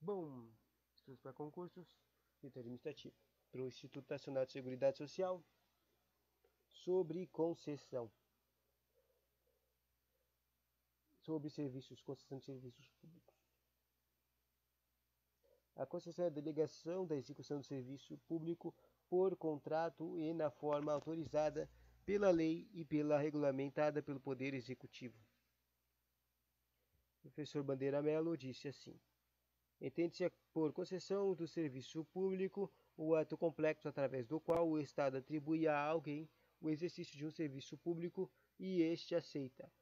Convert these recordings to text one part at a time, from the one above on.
Bom, estudos para concursos, direito administrativo, para o Instituto Nacional de Seguridade Social, sobre concessão, sobre serviços, concessão de serviços públicos. A concessão é a delegação da execução do serviço público por contrato e na forma autorizada pela lei e pela regulamentada pelo Poder Executivo. O professor Bandeira Mello disse assim: entende-se por concessão do serviço público o ato complexo através do qual o Estado atribui a alguém o exercício de um serviço público e este aceita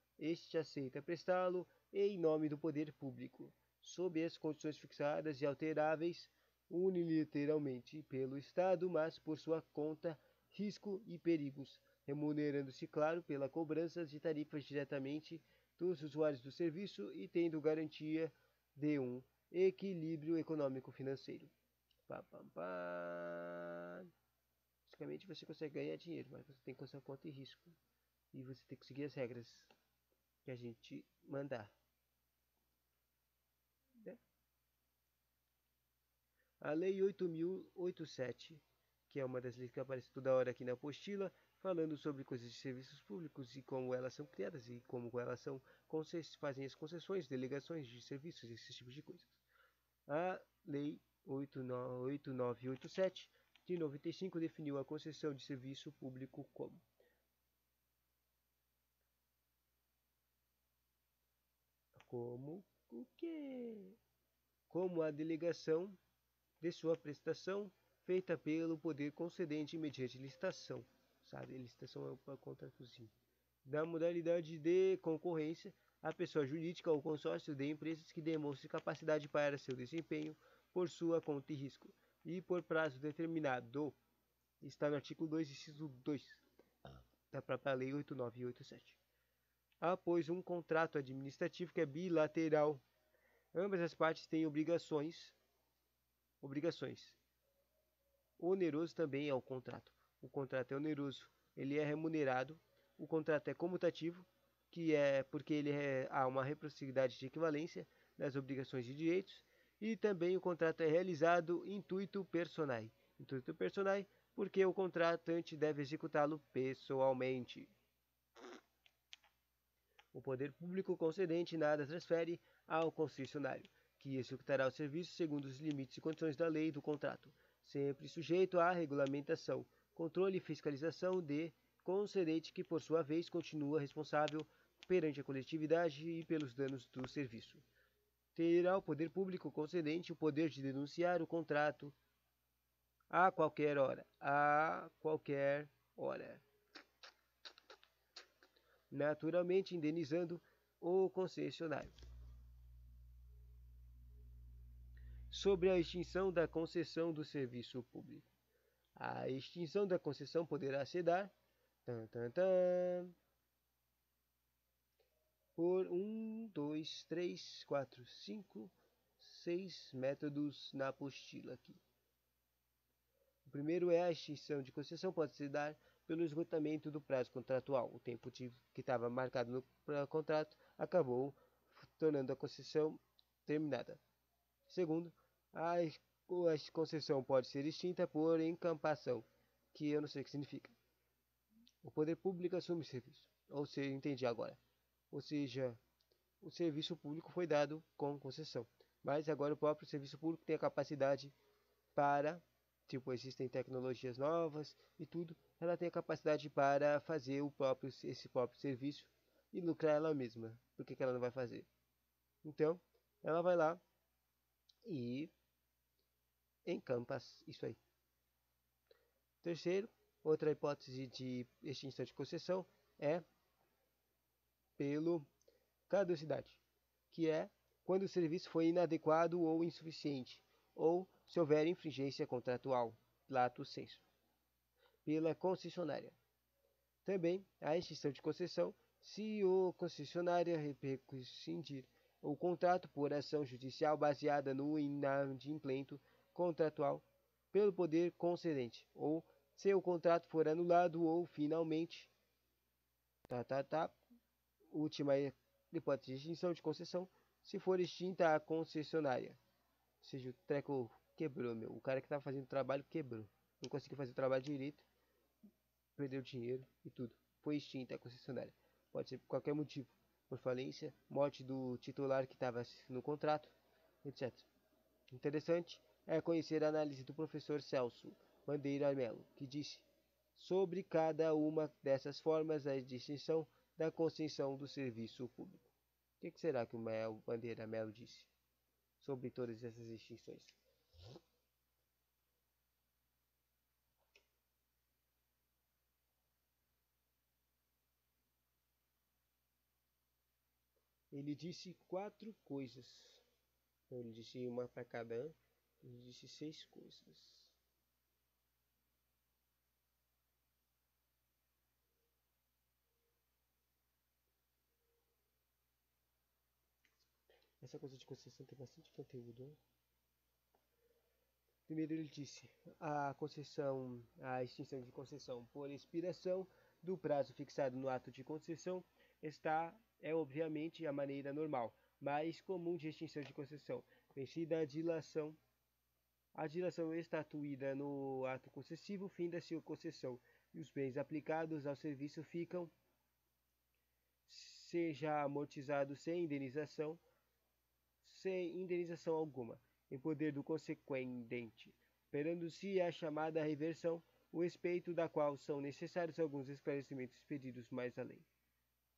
prestá-lo em nome do poder público, sob as condições fixadas e alteráveis unilateralmente pelo Estado, mas por sua conta, risco e perigos, remunerando-se, claro, pela cobrança de tarifas diretamente dos usuários do serviço e tendo garantia de um equilíbrio econômico-financeiro. Basicamente você consegue ganhar dinheiro, mas você tem que fazer conta e risco. E você tem que seguir as regras que a gente mandar. Né? A Lei 8.087, que é uma das leis que aparece toda hora aqui na apostila, falando sobre coisas de serviços públicos e como elas são criadas e como elas são fazem as concessões, delegações de serviços, esses tipos de coisas. A Lei 8987 de 95 definiu a concessão de serviço público como o quê? Como a delegação de sua prestação feita pelo poder concedente mediante licitação, sabe? Licitação é para contratozinho. Da modalidade de concorrência, a pessoa jurídica ou consórcio de empresas que demonstre capacidade para seu desempenho por sua conta e risco e por prazo determinado. Está no artigo 2, inciso 2 da própria Lei 8987. Após um contrato administrativo que é bilateral, ambas as partes têm obrigações. Oneroso também é o contrato. O contrato é oneroso, ele é remunerado. O contrato é comutativo, que é porque há uma reciprocidade de equivalência das obrigações e direitos. E também o contrato é realizado intuito personae. Intuito personae porque o contratante deve executá-lo pessoalmente. O poder público concedente nada transfere ao concessionário, que executará o serviço segundo os limites e condições da lei e do contrato, sempre sujeito à regulamentação, controle e fiscalização de concedente que, por sua vez, continua responsável perante a coletividade e pelos danos do serviço. Terá o poder público concedente o poder de denunciar o contrato a qualquer hora. Naturalmente indenizando o concessionário. Sobre a extinção da concessão do serviço público. A extinção da concessão poderá se dar por 6 métodos na apostila aqui. O primeiro é a extinção de concessão pode se dar pelo esgotamento do prazo contratual. O tempo que estava marcado no contrato acabou tornando a concessão terminada. Segundo, a concessão pode ser extinta por encampação, que eu não sei o que significa. O poder público assume o serviço. Ou seja, entendi agora. Ou seja, o serviço público foi dado com concessão. Mas agora o próprio serviço público tem a capacidade para, tipo, existem tecnologias novas e tudo, ela tem a capacidade para fazer esse próprio serviço e lucrar ela mesma. Por que ela não vai fazer? Então, ela vai lá e encampa isso aí. Terceiro, outra hipótese de extinção de concessão é pelo caducidade, que é quando o serviço foi inadequado ou insuficiente, ou se houver infringência contratual, lato sensu. Pela concessionária. Também a extinção de concessão se o concessionário rescindir o contrato por ação judicial baseada no inadimplento contratual pelo poder concedente, ou se o contrato for anulado ou finalmente última hipótese de extinção de concessão, se for extinta a concessionária, seja, o treco quebrou, meu. O cara que tava fazendo o trabalho quebrou. Não conseguiu fazer o trabalho direito, perdeu dinheiro e tudo. Foi extinta a concessionária. Pode ser por qualquer motivo. Por falência, morte do titular que estava no contrato, etc. Interessante é conhecer a análise do professor Celso Bandeira Melo, que disse sobre cada uma dessas formas a distinção da concessão do serviço público. O que será que o Bandeira Melo disse sobre todas essas distinções? Ele disse 4 coisas. Então, ele disse uma para cada um. Ele disse 6 coisas. Essa coisa de concessão tem bastante conteúdo. Primeiro ele disse a extinção de concessão por expiração do prazo fixado no ato de concessão é obviamente a maneira normal, mais comum de extinção de concessão, vencida a dilação estatuída no ato concessivo, finda-se a concessão e os bens aplicados ao serviço ficam, seja amortizados sem indenização alguma, em poder do consequendente, operando-se a chamada reversão, o respeito da qual são necessários alguns esclarecimentos pedidos mais além.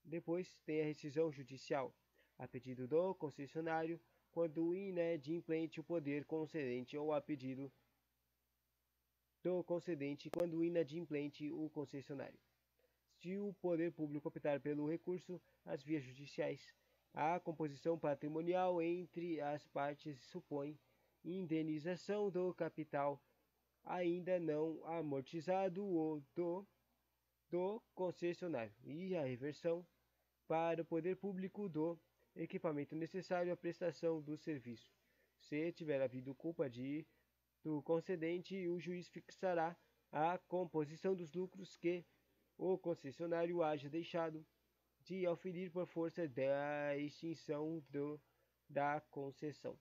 Depois tem a rescisão judicial, a pedido do concessionário, quando inadimplente o poder concedente ou a pedido do concedente quando inadimplente o concessionário. Se o poder público optar pelo recurso às vias judiciais, a composição patrimonial entre as partes supõe indenização do capital ainda não amortizado ou do concessionário e a reversão para o poder público do equipamento necessário à prestação do serviço. Se tiver havido culpa do concedente, o juiz fixará a composição dos lucros que o concessionário haja deixado de auferir por força da extinção da concessão.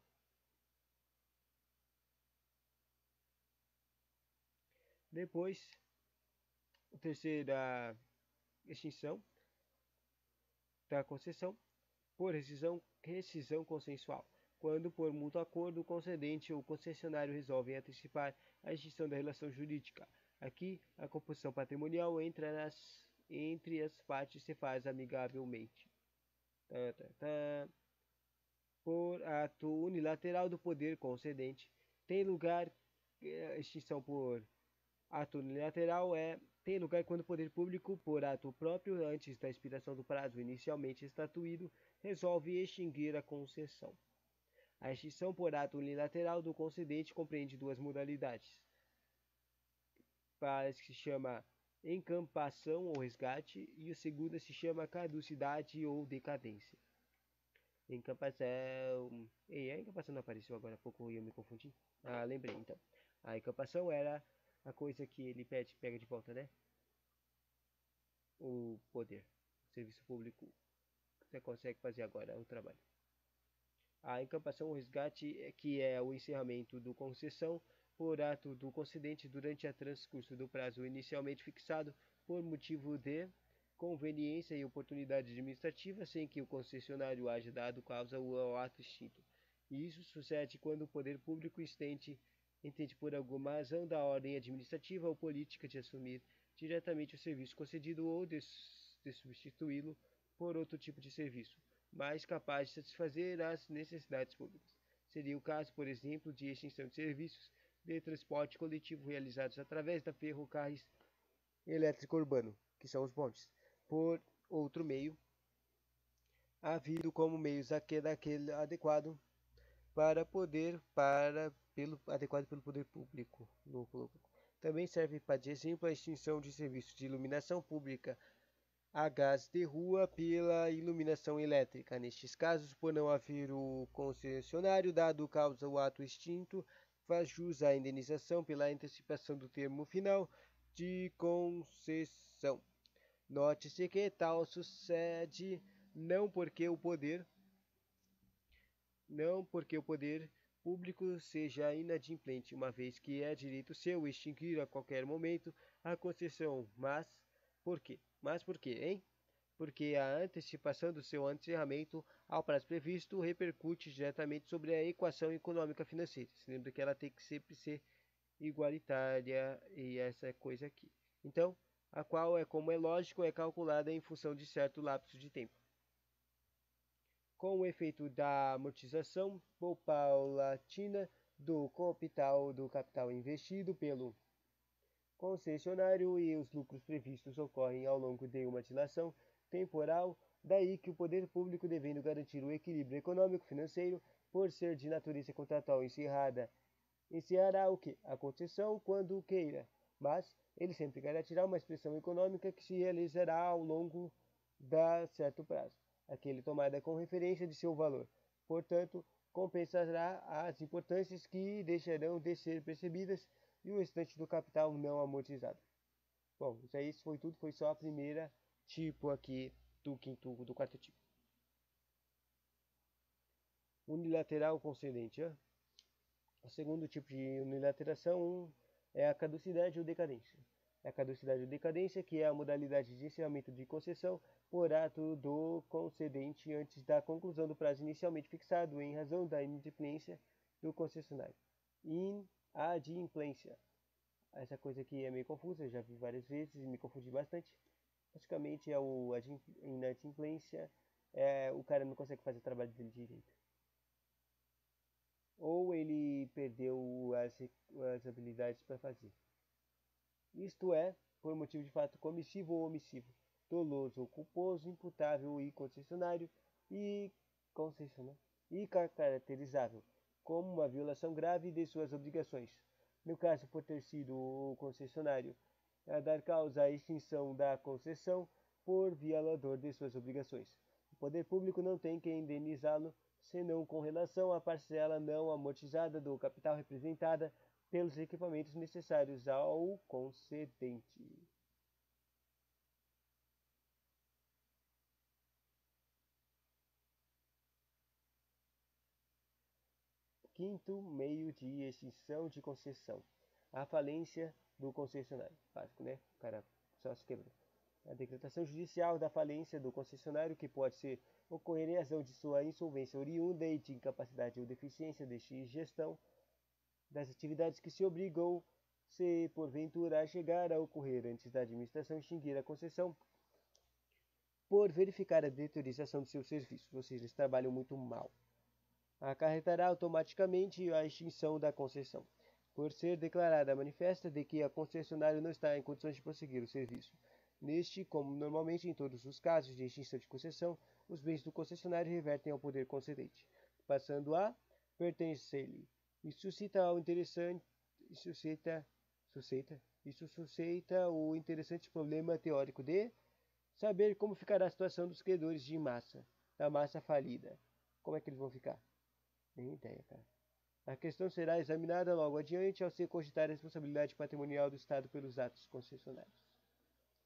Depois, a terceira extinção da concessão por rescisão consensual, quando por mútuo acordo o concedente ou o concessionário resolvem antecipar a extinção da relação jurídica. Aqui, a composição patrimonial entre as partes se faz amigavelmente. Por ato unilateral do poder concedente, tem lugar a extinção por ato unilateral tem lugar quando o poder público, por ato próprio, antes da expiração do prazo inicialmente estatuído, resolve extinguir a concessão. A extinção por ato unilateral do concedente compreende duas modalidades. Para que se chama encampação ou resgate, e a segunda se chama caducidade ou decadência. Encampação. Ei, a encampação não apareceu agora há pouco e eu me confundi. Ah, lembrei então. A encampação era a coisa que ele pega de volta, né? O poder. O serviço público. Você consegue fazer agora o trabalho. A encampação ou resgate que é o encerramento do concessão por ato do concedente durante o transcurso do prazo inicialmente fixado por motivo de conveniência e oportunidade administrativa sem que o concessionário haja dado causa ao ato extinto. E isso sucede quando o poder público entende por alguma razão da ordem administrativa ou política de assumir diretamente o serviço concedido ou de substituí-lo por outro tipo de serviço, mais capaz de satisfazer as necessidades públicas. Seria o caso, por exemplo, de extinção de serviços de transporte coletivo realizados através da ferrocarris elétrico urbano, que são os bondes, por outro meio, havido como meios daquele adequado adequado pelo poder público. Também serve de exemplo a extinção de serviços de iluminação pública a gás de rua pela iluminação elétrica. Nestes casos, por não haver o concessionário dado causa ao ato extinto, faz jus à indenização pela antecipação do termo final de concessão. Note-se que tal sucede não porque o poder público seja inadimplente, uma vez que é direito seu extinguir a qualquer momento a concessão. Mas por quê, hein? Porque a antecipação do seu encerramento ao prazo previsto repercute diretamente sobre a equação econômica financeira. Você lembra que ela tem que sempre ser igualitária e essa coisa aqui. Então, a qual é, como é lógico, é calculada em função de certo lapso de tempo. Com o efeito da amortização paulatina do capital investido pelo concessionário e os lucros previstos ocorrem ao longo de uma dilação temporal, daí que o poder público, devendo garantir o equilíbrio econômico-financeiro, por ser de natureza contratual encerrará o que? A concessão quando queira, mas ele sempre garantirá uma expressão econômica que se realizará ao longo da certo prazo, aquele tomada com referência de seu valor. Portanto, compensará as importâncias que deixarão de ser percebidas e o restante do capital não amortizado. Bom, isso foi tudo, foi só a primeira tipo aqui do quarto tipo. Unilateral concedente. O segundo tipo de unilateração é a caducidade ou decadência. É a caducidade ou decadência, que é a modalidade de encerramento de concessão por ato do concedente antes da conclusão do prazo inicialmente fixado em razão da inadimplência do concessionário. Inadimplência. Essa coisa aqui é meio confusa, eu já vi várias vezes e me confundi bastante. Basicamente, a inadimplência o cara não consegue fazer o trabalho dele direito. Ou ele perdeu as habilidades para fazer. Isto é, por motivo de fato comissivo ou omissivo, doloso ou culposo, imputável e concessionário e caracterizável como uma violação grave de suas obrigações. No caso, por ter sido o concessionário a dar causa à extinção da concessão por violador de suas obrigações. O poder público não tem que indenizá-lo senão com relação à parcela não amortizada do capital representada pelos equipamentos necessários ao concedente. Quinto meio de extinção de concessão: a falência do concessionário. Básico, né? O cara só se quebrou. A decretação judicial da falência do concessionário, que pode ocorrer em razão de sua insolvência oriunda e de incapacidade ou deficiência de gestão das atividades que se obrigou, se porventura a chegar a ocorrer antes da administração extinguir a concessão, por verificar a deteriorização de seus serviços, ou seja, eles trabalham muito mal, acarretará automaticamente a extinção da concessão, por ser declarada manifesta de que a concessionária não está em condições de prosseguir o serviço. Neste, como normalmente em todos os casos de extinção de concessão, os bens do concessionário revertem ao poder concedente, passando a pertencer-lhe. Isso suscita o interessante problema teórico de saber como ficará a situação dos credores da massa falida. Como é que eles vão ficar? Nem ideia, cara. A questão será examinada logo adiante ao se cogitar a responsabilidade patrimonial do Estado pelos atos concessionários.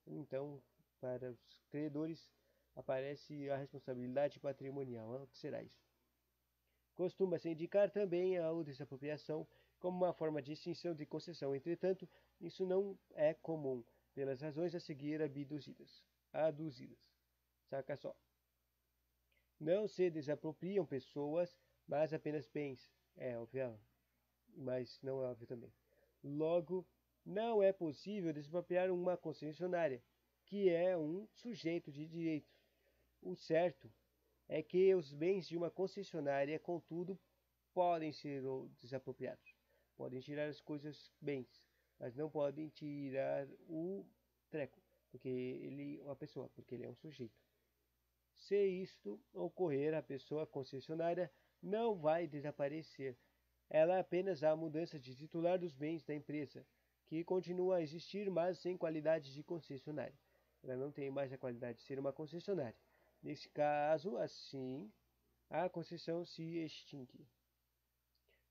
Então, para os credores, aparece a responsabilidade patrimonial. O que será isso? Costuma-se indicar também a desapropriação como uma forma de extinção de concessão. Entretanto, isso não é comum, pelas razões a seguir aduzidas. Saca só. Não se desapropriam pessoas, mas apenas bens. É óbvio, mas não é óbvio também. Logo, não é possível desapropriar uma concessionária, que é um sujeito de direitos. O certo é que os bens de uma concessionária, contudo, podem ser desapropriados. Podem tirar as coisas, bens, mas não podem tirar o treco, porque ele é uma pessoa, porque ele é um sujeito. Se isto ocorrer, a pessoa concessionária não vai desaparecer. Ela é apenas a mudança de titular dos bens da empresa, que continua a existir, mas sem qualidade de concessionária. Ela não tem mais a qualidade de ser uma concessionária. Nesse caso, assim, a concessão se extingue.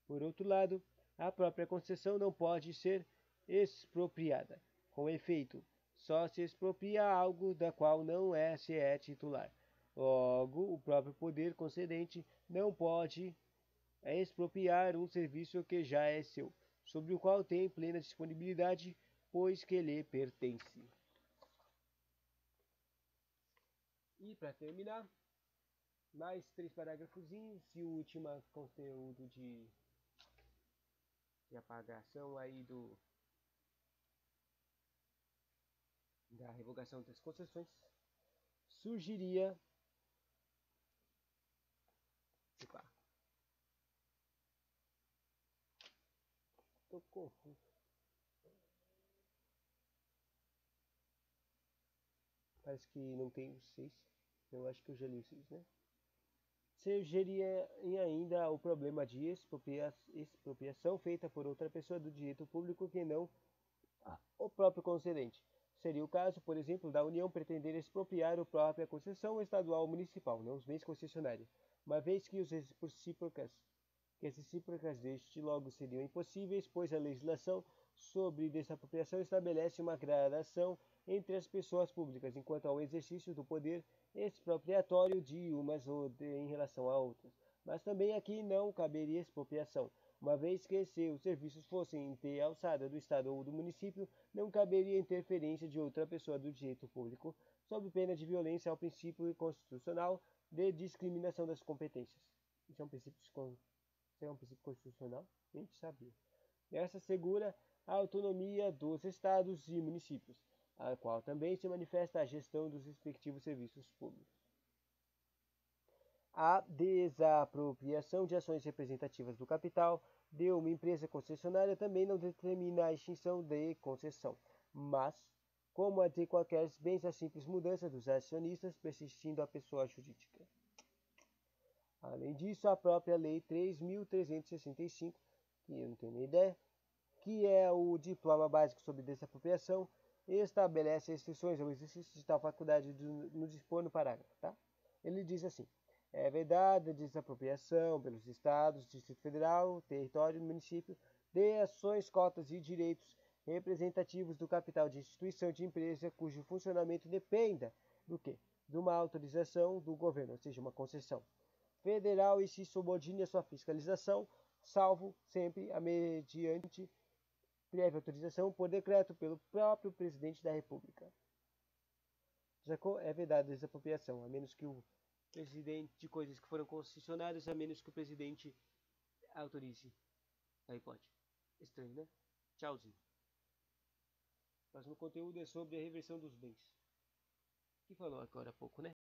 Por outro lado, a própria concessão não pode ser expropriada. Com efeito, só se expropria algo da qual não se é titular. Logo, o próprio poder concedente não pode é expropriar um serviço que já é seu, sobre o qual tem plena disponibilidade, pois que lhe pertence. E para terminar, mais 3 parágrafozinhos e o último conteúdo de apagação aí da revogação das concessões surgiria. Opa, tô confuso. Parece que não tem o 6. Eu acho que eu já li o 6, né? Surgiria ainda o problema de expropriação feita por outra pessoa do direito público que não o próprio concedente. Seria o caso, por exemplo, da União pretender expropriar a própria concessão estadual ou municipal, não os bens concessionários, uma vez que as recíprocas deste logo seriam impossíveis, pois a legislação sobre desapropriação estabelece uma gradação entre as pessoas públicas enquanto ao exercício do poder expropriatório de umas em relação a outras. Mas também aqui não caberia expropriação, uma vez que se os serviços fossem de alçada do Estado ou do município, não caberia interferência de outra pessoa do direito público, sob pena de violência ao princípio constitucional de discriminação das competências. Isso é um princípio constitucional? Nem sabia. Essa assegura a autonomia dos estados e municípios, a qual também se manifesta a gestão dos respectivos serviços públicos. A desapropriação de ações representativas do capital de uma empresa concessionária também não determina a extinção de concessão, mas, como a de qualquer bens, a simples mudança dos acionistas, persistindo a pessoa jurídica. Além disso, a própria Lei 3.365, que eu não tenho nem ideia, que é o diploma básico sobre desapropriação, estabelece restrições ao exercício de tal faculdade no dispor no parágrafo, tá? Ele diz assim: é vedada a desapropriação pelos estados, Distrito Federal, território do município de ações, cotas e direitos representativos do capital de instituição de empresa cujo funcionamento dependa do quê? De uma autorização do governo, ou seja, uma concessão federal e se subordine à sua fiscalização, salvo sempre a mediante prévia autorização por decreto pelo próprio presidente da República. Sacou? É vedada a desapropriação, a menos que o presidente de coisas que foram concessionárias, a menos que o presidente autorize. Aí pode. Estranho, né? Tchauzinho. O próximo conteúdo é sobre a reversão dos bens. Que falou agora há pouco, né?